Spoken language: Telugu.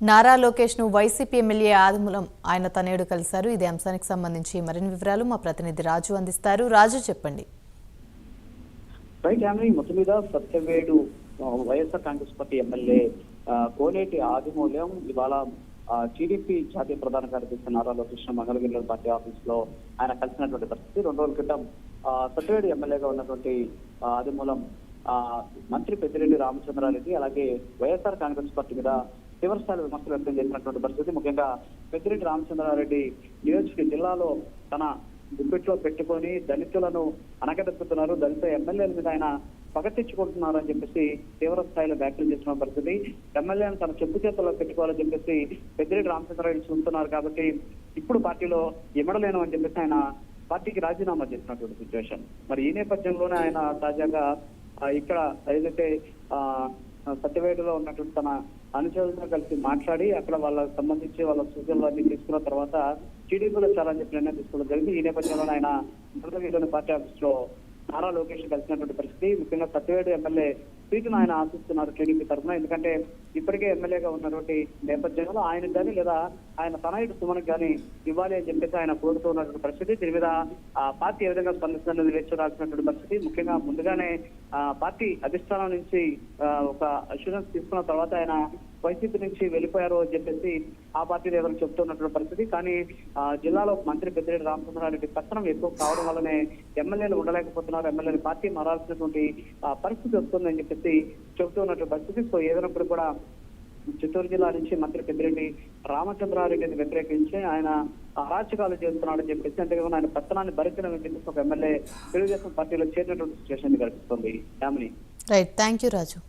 నారా లోకేష్ ను వైసీపీ ఎమ్మెల్యే ఆదిమూలం ఆయన తనేడు కలిశారు. ఇదే అంశానికి సంబంధించి మరిన్ని వివరాలు మా ప్రతినిధి రాజు అందిస్తారు. రాజు చెప్పండి. రైట్ యామిని మొత్తం మీద సత్యవేడు వైఎస్ఆర్ కాంగ్రెస్ పార్టీ ఎమ్మెల్యే కోనేటి ఆదిమూల్యం ఇవాళ టీడీపీ జాతీయ ప్రధాన కార్యదర్శి నారా లోకేష్ మంగళగిరిలో పార్టీ ఆఫీస్ లో ఆయన కలిసినటువంటి పరిస్థితి. 2 రోజుల క్రితం సత్యవేడు ఎమ్మెల్యేగా ఉన్నటువంటి ఆదిమూలం మంత్రి పెద్దిరెడ్డి రామచంద్రారెడ్డి అలాగే వైఎస్ఆర్ కాంగ్రెస్ పార్టీ మీద తీవ్రస్థాయి విమర్శలు వ్యక్తం చేసినటువంటి పరిస్థితి. ముఖ్యంగా పెద్దిరెడ్డి రామచంద్రారెడ్డి నియోజక జిల్లాలో తన గుప్పెట్లో పెట్టుకొని దళితులను అణగదొక్కుతున్నారు, దళిత ఎమ్మెల్యేల మీద ఆయన పగ తెచ్చుకుంటున్నారు అని చెప్పేసి తీవ్ర స్థాయిలో వ్యాఖ్యలు చేసిన పరిస్థితి. ఎమ్మెల్యేలను తన చెప్పు చేతుల్లో పెట్టుకోవాలని చెప్పేసి పెద్దిరెడ్డి రామచంద్రారెడ్డి చూస్తున్నారు కాబట్టి ఇప్పుడు పార్టీలో ఇమడలేను అని చెప్పేసి ఆయన పార్టీకి రాజీనామా చేసినటువంటి సిచ్యువేషన్. మరి ఈ నేపథ్యంలోనే ఆయన తాజాగా ఇక్కడ ఏదైతే సత్యవేడులో ఉన్నటువంటి తన అనుచరులతో కలిసి మాట్లాడి అక్కడ వాళ్ళకి సంబంధించి వాళ్ళ సూచనలు అన్ని తీసుకున్న తర్వాత టీడీపీలో చాలా చెప్పి నిర్ణయం తీసుకోవడం జరిగింది. ఈ నేపథ్యంలో ఆయన మంగళగిరిలోని పార్టీ ఆఫీస్ లో నారా లోకేష్ కలిసినటువంటి పరిస్థితి. ముఖ్యంగా సత్యవేడు ఎమ్మెల్యే సీటును ఆయన ఆశిస్తున్నారు టీడీపీ తరఫున. ఎందుకంటే ఇప్పటికే ఎమ్మెల్యేగా ఉన్నటువంటి నేపథ్యంలో ఆయనకు కానీ లేదా ఆయన తనయుడు సుమన్కి కానీ ఇవ్వాలి అని చెప్పేసి ఆయన కోరుతూ ఉన్నటువంటి పరిస్థితి. దీని మీద పార్టీ ఏ విధంగా స్పందిస్తున్నది వేచి చూడాల్సినటువంటి పరిస్థితి. ముఖ్యంగా ముందుగానే పార్టీ అధిష్టానం నుంచి ఒక అష్యూరెన్స్ తీసుకున్న తర్వాత ఆయన వైసీపీ నుంచి వెళ్ళిపోయారు అని చెప్పేసి ఆ పార్టీ నేతలు చెప్తున్నటువంటి పరిస్థితి. కానీ జిల్లాలో మంత్రి పెద్దిరెడ్డి రామచంద్రారెడ్డి పట్టణం ఎక్కువ కావడం వల్లనే ఎమ్మెల్యేలు ఉండలేకపోతున్నారు, ఎమ్మెల్యేలు పార్టీ మారాల్సినటువంటి పరిస్థితి వస్తుందని చెప్పేసి చెబుతూ ఉన్నటువంటి పరిస్థితి. సో ఏదైనప్పుడు కూడా చిత్తూరు జిల్లా నుంచి మంత్రి పెద్దిరెడ్డి రామచంద్రారెడ్డిని వ్యతిరేకించి ఆయన అరాచకాలు చేస్తున్నాడని చెప్పేసి అంతేకాకుండా ఆయన పట్టణాన్ని భరించడం చెప్పేసి ఒక ఎమ్మెల్యే తెలుగుదేశం పార్టీలో చేరినటువంటి సిచ్యువేషన్ కనిపిస్తుంది. Right, thank you Raju.